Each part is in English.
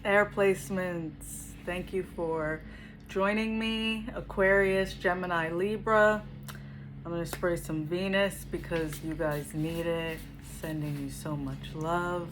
Air placements. Thank you for joining me. Aquarius, Gemini, Libra. I'm going to spray some Venus because you guys need it. Sending you so much love.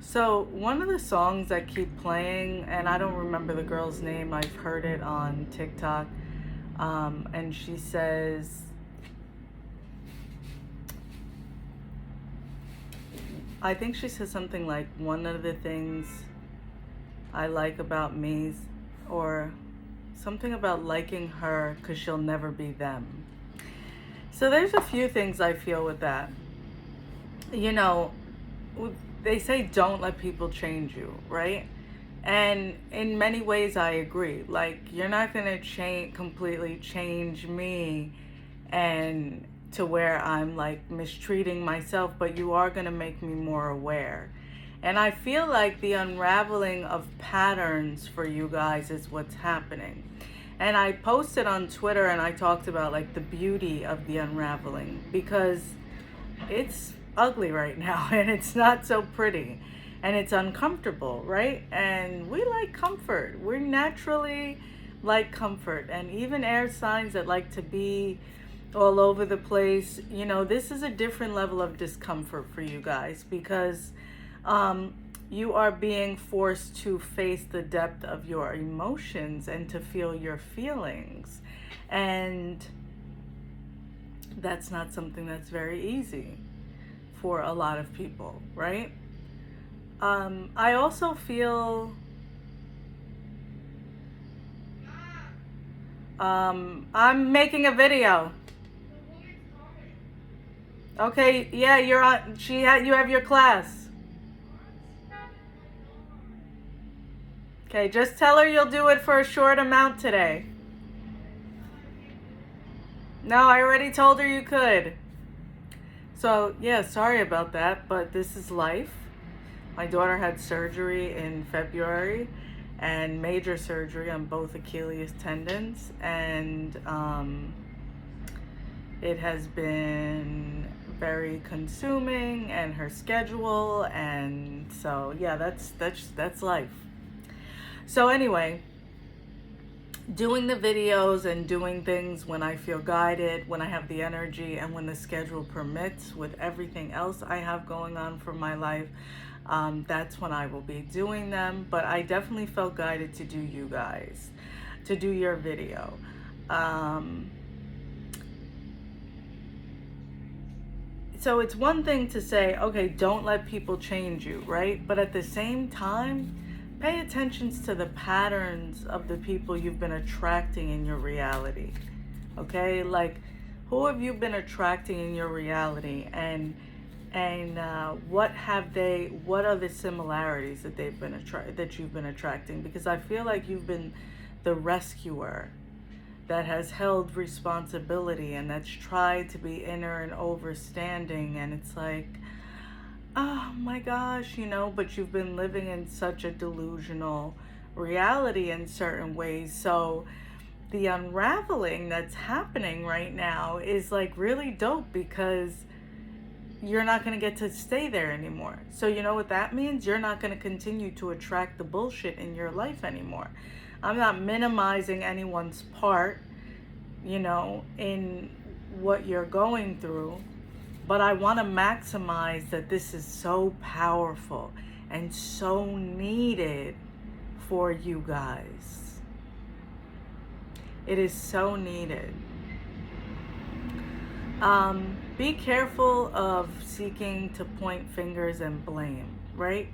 So, one of the songs I keep playing, and I don't remember the girl's name, I've heard it on TikTok, and she says, I think she says something like, one of the things I like about me, or something about liking her because she'll never be them. So there's a few things I feel with that. You know, they say don't let people change you, right? And in many ways I agree. Like, you're not going to completely change me and to where I'm like mistreating myself, but you are going to make me more aware. And I feel like the unraveling of patterns for you guys is what's happening. And I posted on Twitter and I talked about like the beauty of the unraveling, because it's ugly right now and it's not so pretty and it's uncomfortable, right? And we like comfort. We're naturally like comfort. And even air signs that like to be all over the place, you know, this is a different level of discomfort for you guys, because you are being forced to face the depth of your emotions and to feel your feelings. And that's not something that's very easy for a lot of people, right? I also feel I'm making a video. Okay, yeah, you're on. You have your class. Okay, just tell her you'll do it for a short amount today. No, I already told her you could. So, yeah, sorry about that, but this is life. My daughter had surgery in February, and major surgery on both Achilles tendons, and it has been very consuming, and her schedule, and so yeah, that's life. So anyway, doing the videos and doing things when I feel guided, when I have the energy, and when the schedule permits, with everything else I have going on for my life, that's when I will be doing them. But I definitely felt guided to do you guys, to do your video. So it's one thing to say, okay, don't let people change you, right? But at the same time, pay attention to the patterns of the people you've been attracting in your reality. Okay, like, who have you been attracting in your reality, and what are the similarities that you've been attracting? Because I feel like you've been the rescuer that has held responsibility and that's tried to be inner and overstanding, and it's like, oh my gosh, you know, but you've been living in such a delusional reality in certain ways. So the unraveling that's happening right now is like really dope, because you're not going to get to stay there anymore. So you know what that means? You're not going to continue to attract the bullshit in your life anymore. I'm not minimizing anyone's part, you know, in what you're going through, but I want to maximize that this is so powerful and so needed for you guys. It is so needed. Be careful of seeking to point fingers and blame, right?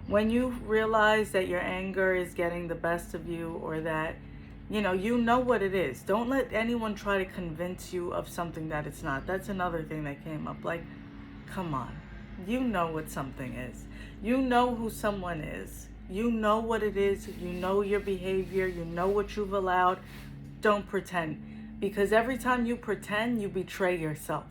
When you realize that your anger is getting the best of you, or that, you know what it is. Don't let anyone try to convince you of something that it's not. That's another thing that came up. Like, come on. You know what something is. You know who someone is. You know what it is. You know your behavior. You know what you've allowed. Don't pretend. Because every time you pretend, you betray yourself.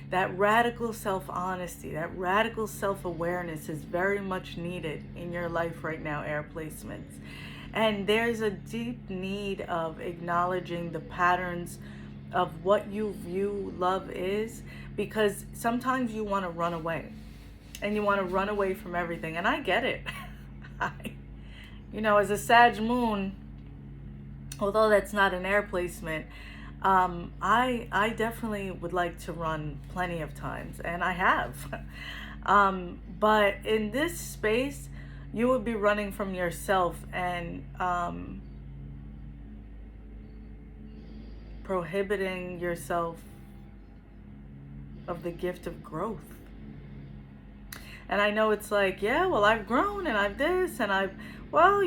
That radical self-honesty, that radical self-awareness is very much needed in your life right now, air placements. And there's a deep need of acknowledging the patterns of what you view love is, because sometimes you want to run away and you want to run away from everything. And I get it. I, as a Sag moon, although that's not an air placement, I definitely would like to run plenty of times, and I have. But in this space, you would be running from yourself and prohibiting yourself of the gift of growth. And I know it's like, yeah, well, I've grown and I've this and I've, well,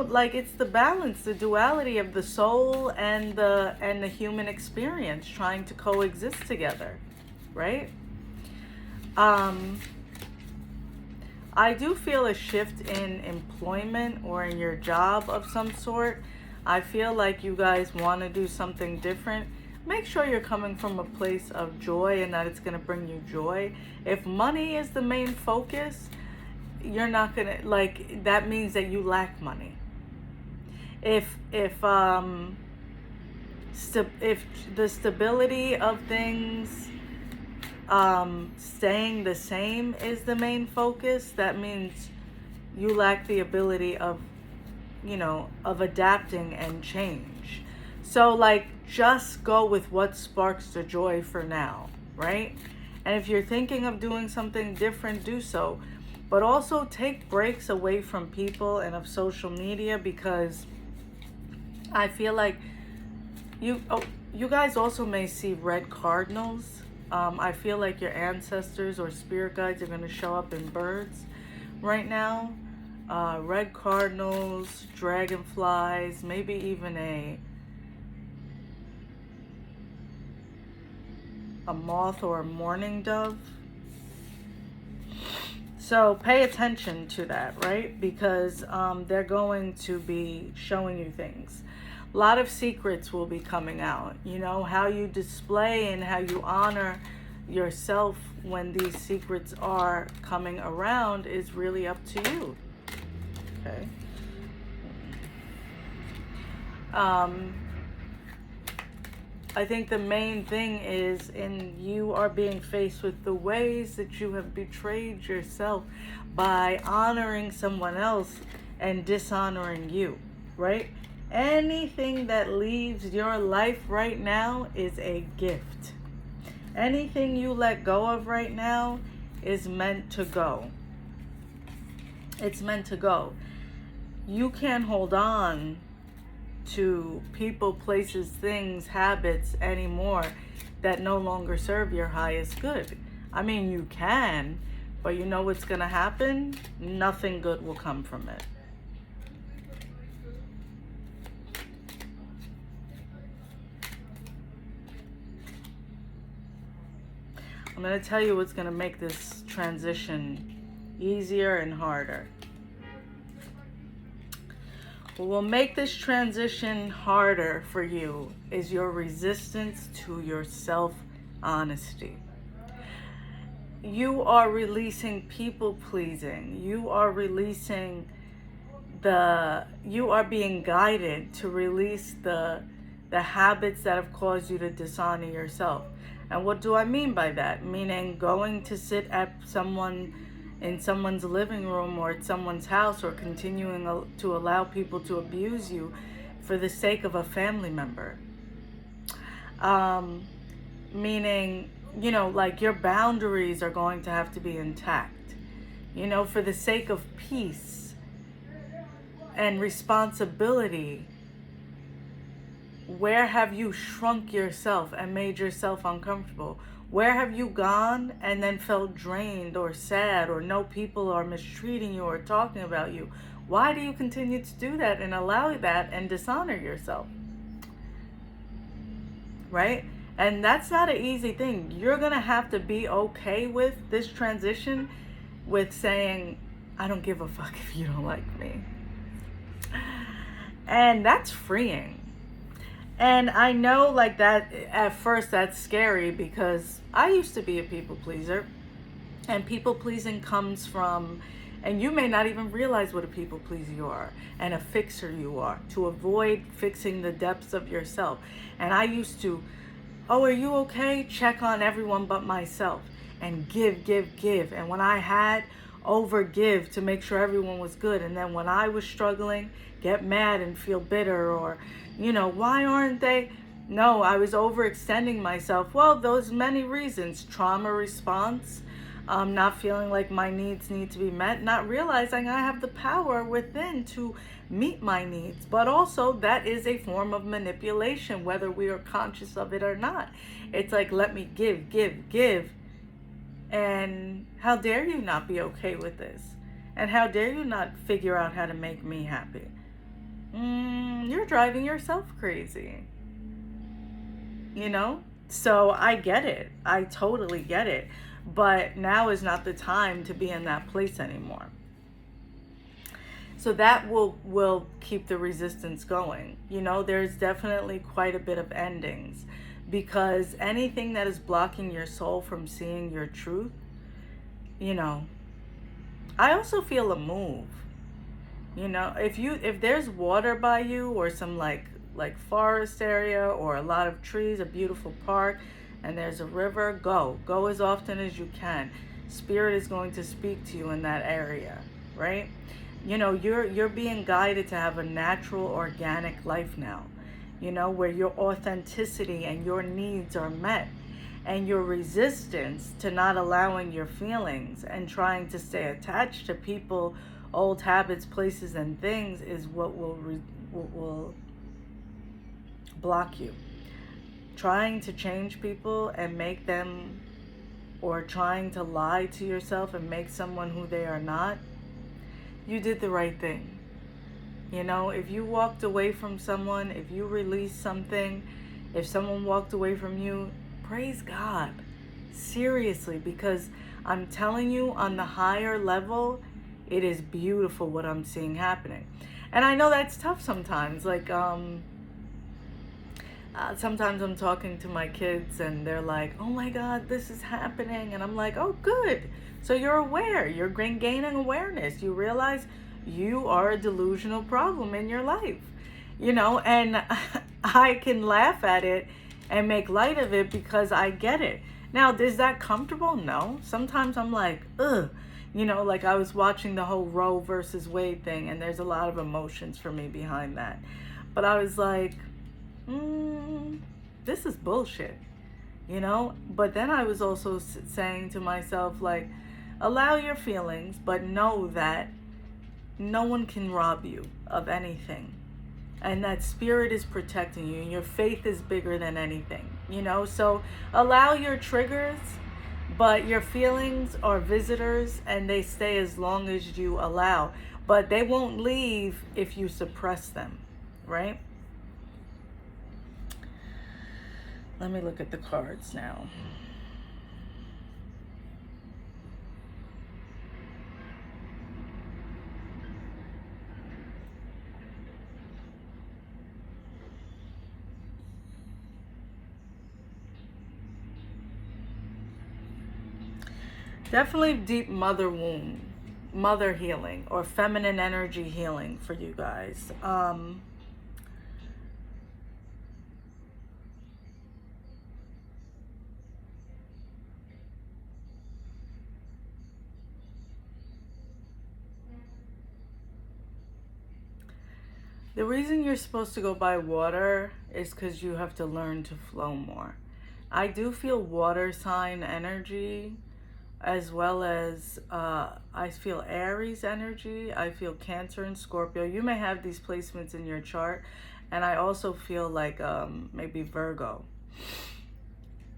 like it's the balance, the duality of the soul and the human experience trying to coexist together, right? I do feel a shift in employment or in your job of some sort. I feel like you guys want to do something different. Make sure you're coming from a place of joy and that it's going to bring you joy. If money is the main focus, you're not going to, like, that means that you lack money. If the stability of things staying the same is the main focus, that means you lack the ability of adapting and change. So like, just go with what sparks the joy for now, right? And if you're thinking of doing something different, do so. But also take breaks away from people and of social media, because I feel like you guys also may see red cardinals. I feel like your ancestors or spirit guides are going to show up in birds right now. Red cardinals, dragonflies, maybe even a moth or a mourning dove. So pay attention to that, right? Because they're going to be showing you things. A lot of secrets will be coming out. How you display and how you honor yourself when these secrets are coming around is really up to you. Okay. I think the main thing is, you are being faced with the ways that you have betrayed yourself by honoring someone else and dishonoring you, right? Anything that leaves your life right now is a gift. Anything you let go of right now is meant to go. It's meant to go. You can't hold on to people, places, things, habits anymore that no longer serve your highest good. I mean, you can, but you know what's going to happen? Nothing good will come from it. I'm going to tell you what's going to make this transition easier and harder. What will make this transition harder for you is your resistance to your self-honesty. You are releasing people-pleasing. You are being guided to release the habits that have caused you to dishonor yourself. And what do I mean by that? Meaning going to sit in someone's living room or at someone's house, or continuing to allow people to abuse you for the sake of a family member. Meaning, like, your boundaries are going to have to be intact, for the sake of peace and responsibility. Where have you shrunk yourself and made yourself uncomfortable? Where have you gone and then felt drained or sad, or no people are mistreating you or talking about you? Why do you continue to do that and allow that and dishonor yourself? Right? And that's not an easy thing. You're going to have to be okay with this transition, with saying, I don't give a fuck if you don't like me. And that's freeing. And I know, like, that at first that's scary, because I used to be a people pleaser, and people pleasing comes from, and you may not even realize what a people pleaser you are and a fixer you are, to avoid fixing the depths of yourself. And I used to Oh, are you okay? Check on everyone but myself. And give, give, give. And when I had, over give to make sure everyone was good. And then when I was struggling, get mad and feel bitter, or, why aren't they? No, I was overextending myself. Well, those many reasons: trauma response, not feeling like my needs need to be met, not realizing I have the power within to meet my needs. But also, that is a form of manipulation, whether we are conscious of it or not. It's like, let me give, give, give. And how dare you not be okay with this? And how dare you not figure out how to make me happy? You're driving yourself crazy. So I get it. I totally get it. But now is not the time to be in that place anymore. So that will keep the resistance going. There's definitely quite a bit of endings, because anything that is blocking your soul from seeing your truth, I also feel a move. If there's water by you, or some like forest area, or a lot of trees, a beautiful park, and there's a river, go as often as you can. Spirit is going to speak to you in that area, right? You're being guided to have a natural, organic life now, where your authenticity and your needs are met, and your resistance to not allowing your feelings and trying to stay attached to people, old habits, places, and things is what will block you. Trying to change people and make them, or trying to lie to yourself and make someone who they are not, you did the right thing. If you walked away from someone, if you released something, if someone walked away from you, praise God. Seriously, because I'm telling you, on the higher level, it is beautiful what I'm seeing happening. And I know that's tough sometimes. Like, sometimes I'm talking to my kids and they're like, oh my God, this is happening. And I'm like, oh, good. So you're aware. You're gaining awareness. You realize you are a delusional problem in your life. And I can laugh at it and make light of it because I get it. Now, is that comfortable? No. Sometimes I'm like, ugh. Like I was watching the whole Roe versus Wade thing, and there's a lot of emotions for me behind that. But I was like, this is bullshit, But then I was also saying to myself, like, allow your feelings, but know that no one can rob you of anything. And that spirit is protecting you, and your faith is bigger than anything, So allow your triggers, but your feelings are visitors, and they stay as long as you allow. But they won't leave if you suppress them, right? Let me look at the cards now. Definitely deep mother wound, mother healing, or feminine energy healing for you guys. The reason you're supposed to go by water is because you have to learn to flow more. I do feel water sign energy, as well as I feel Aries energy. I feel Cancer and Scorpio. You may have these placements in your chart. And I also feel like maybe Virgo.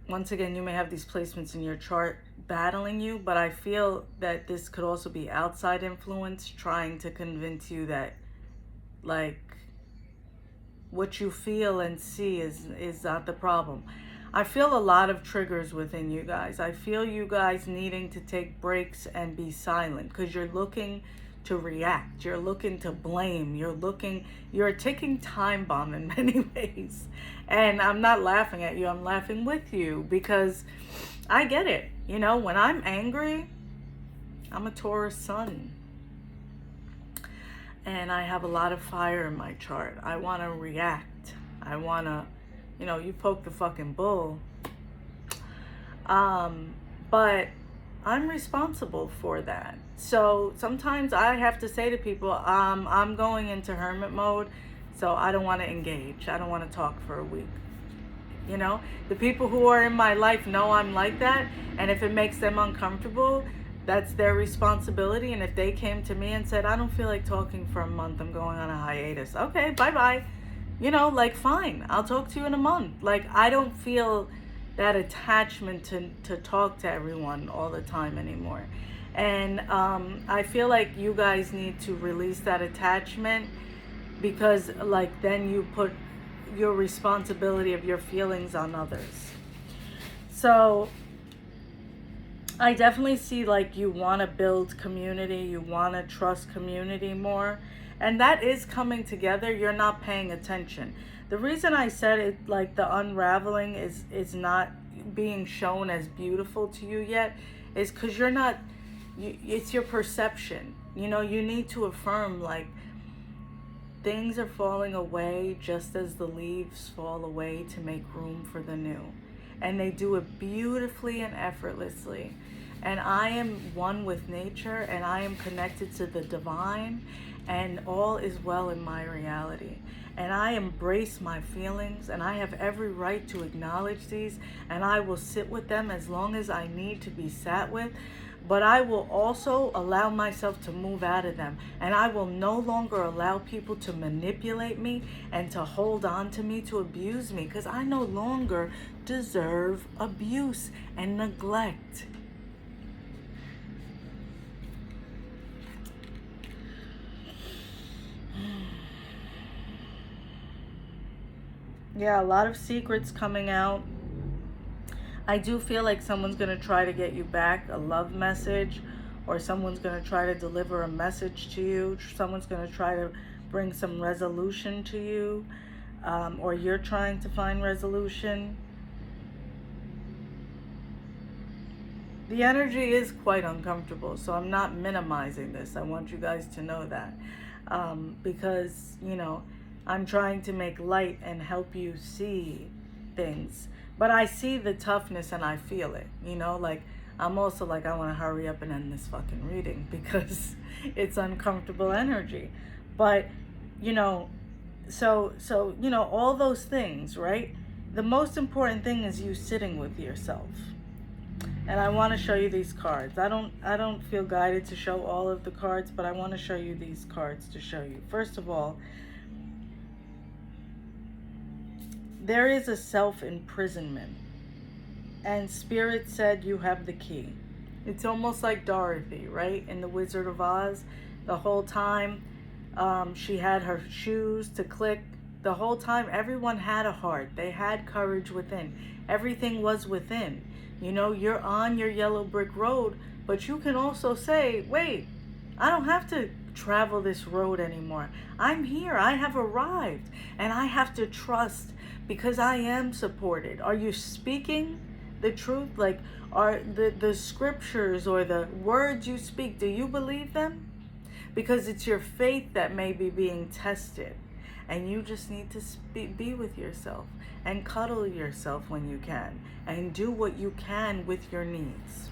Once again, you may have these placements in your chart battling you, but I feel that this could also be outside influence trying to convince you that, like, what you feel and see is not the problem. I feel a lot of triggers within you guys. I feel you guys needing to take breaks and be silent because you're looking to react. You're looking to blame. You're a ticking time bomb in many ways. And I'm not laughing at you. I'm laughing with you because I get it. When I'm angry, I'm a Taurus sun. And I have a lot of fire in my chart. I want to react. I want to, you know, you poke the fucking bull. But I'm responsible for that. So sometimes I have to say to people, I'm going into hermit mode, so I don't want to engage. I don't want to talk for a week. You know, the people who are in my life know I'm like that, and if it makes them uncomfortable, that's their responsibility. And if they came to me and said, I don't feel like talking for a month, I'm going on a hiatus. Okay, bye-bye. You know, like, fine, I'll talk to you in a month. Like, I don't feel that attachment to talk to everyone all the time anymore. And I feel like you guys need to release that attachment, because like then you put your responsibility of your feelings on others. So I definitely see like you want to build community, you want to trust community more, and that is coming together. You're not paying attention. The reason I said it, like the unraveling is not being shown as beautiful to you yet, is because you're not, it's your perception. You know, you need to affirm like things are falling away just as the leaves fall away to make room for the new. And they do it beautifully and effortlessly. And I am one with nature, and I am connected to the divine, and all is well in my reality. And I embrace my feelings, and I have every right to acknowledge these, and I will sit with them as long as I need to be sat with. But I will also allow myself to move out of them. And I will no longer allow people to manipulate me and to hold on to me, to abuse me, because I no longer deserve abuse and neglect. Yeah, a lot of secrets coming out. I do feel like someone's going to try to get you back, a love message, or someone's going to try to deliver a message to you. Someone's going to try to bring some resolution to you, or you're trying to find resolution. The energy is quite uncomfortable, so I'm not minimizing this. I want you guys to know that, because, you know, I'm trying to make light and help you see things. But I see the toughness and I feel it, you know, like I'm also like, I want to hurry up and end this fucking reading because it's uncomfortable energy. But, you know, so, you know, all those things, right? The most important thing is you sitting with yourself. And I want to show you these cards. I don't feel guided to show all of the cards, but I want to show you these cards to show you. First of all, there is a self-imprisonment, and Spirit said you have the key. It's almost like Dorothy, right? In The Wizard of Oz, the whole time she had her shoes to click. The whole time everyone had a heart. They had courage within. Everything was within. You know, you're on your yellow brick road, but you can also say, wait, I don't have to travel this road anymore. I'm here. I have arrived, and I have to trust because I am supported. Are you speaking the truth? Like, are the scriptures or the words you speak, do you believe them? Because it's your faith that may be being tested, and you just need to be with yourself and cuddle yourself when you can, and do what you can with your needs.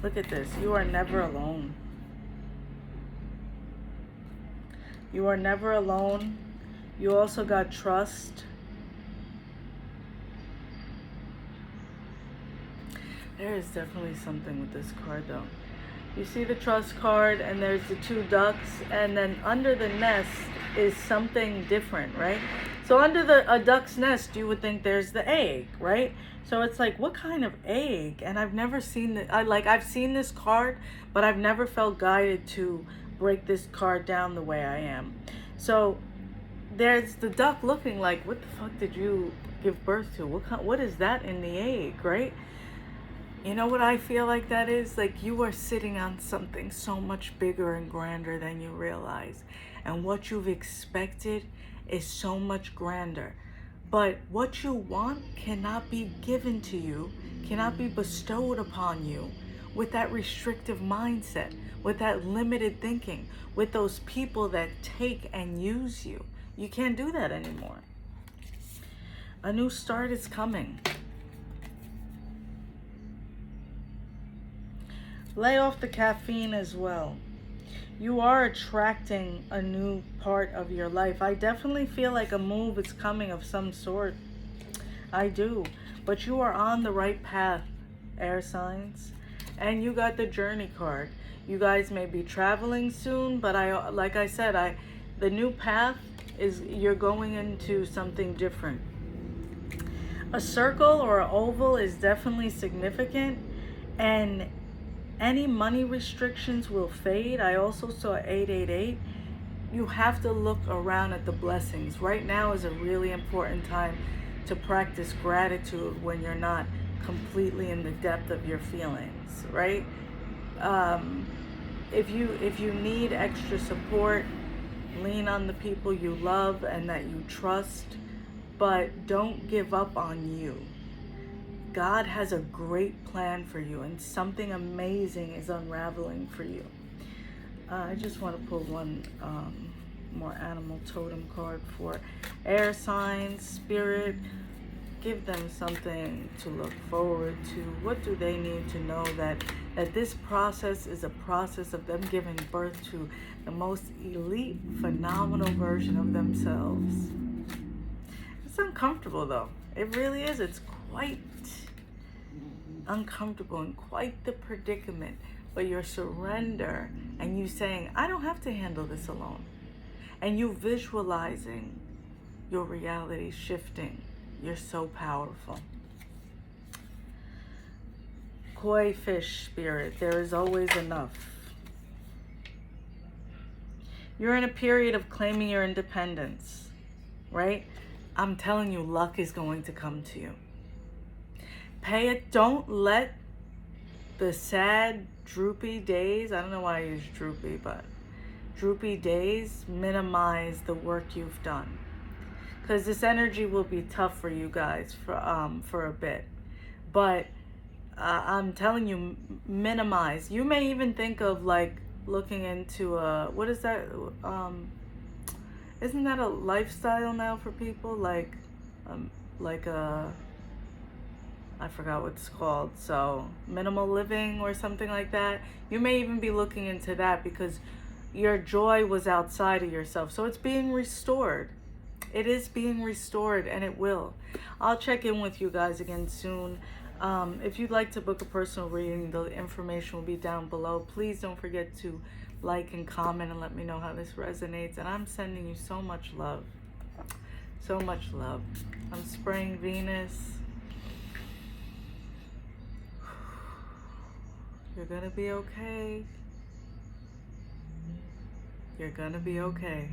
Look at this. You are never alone. You are never alone. You also got trust. There is definitely something with this card though. You see the trust card, and there's the two ducks, and then under the nest is something different, right? So under a duck's nest, you would think there's the egg, right? So it's like, what kind of egg? And I've never seen I've seen this card, but I've never felt guided to break this card down the way I am. So there's the duck looking like, what the fuck did you give birth to? What is that in the egg, right? You know what I feel like that is? Like you are sitting on something so much bigger and grander than you realize. And what you've expected is so much grander. But what you want cannot be given to you, cannot be bestowed upon you with that restrictive mindset, with that limited thinking, with those people that take and use you. You can't do that anymore. A new start is coming. Lay off the caffeine as well. You are attracting a new part of your life. I definitely feel like a move is coming of some sort. I do. But you are on the right path, air signs. And you got the journey card. You guys may be traveling soon, but like I said, the new path is you're going into something different. A circle or an oval is definitely significant, and any money restrictions will fade. I also saw 888. You have to look around at the blessings. Right now is a really important time to practice gratitude when you're not completely in the depth of your feelings, right? If you need extra support, lean on the people you love and that you trust, but don't give up on you. God has a great plan for you, and something amazing is unraveling for you. I just want to pull one more animal totem card for air signs, spirit. Give them something to look forward to. What do they need to know that this process is a process of them giving birth to the most elite, phenomenal version of themselves? It's uncomfortable though. It really is. It's quite uncomfortable and quite the predicament. But your surrender and you saying, I don't have to handle this alone. And you visualizing your reality shifting. You're so powerful. Koi fish spirit, there is always enough. You're in a period of claiming your independence, right? I'm telling you, luck is going to come to you. Pay it. Don't let the sad, droopy days, I don't know why I use droopy, but droopy days minimize the work you've done. Because this energy will be tough for you guys for a bit. But I'm telling you, minimize. You may even think of like looking into what is that? Isn't that a lifestyle now for people? Like a, I forgot what it's called. So minimal living or something like that. You may even be looking into that because your joy was outside of yourself. So it's being restored. It is being restored, and it will. I'll check in with you guys again soon. If you'd like to book a personal reading, the information will be down below. Please don't forget to like and comment and let me know how this resonates. And I'm sending you so much love. So much love. I'm spraying Venus. You're gonna be okay. You're gonna be okay.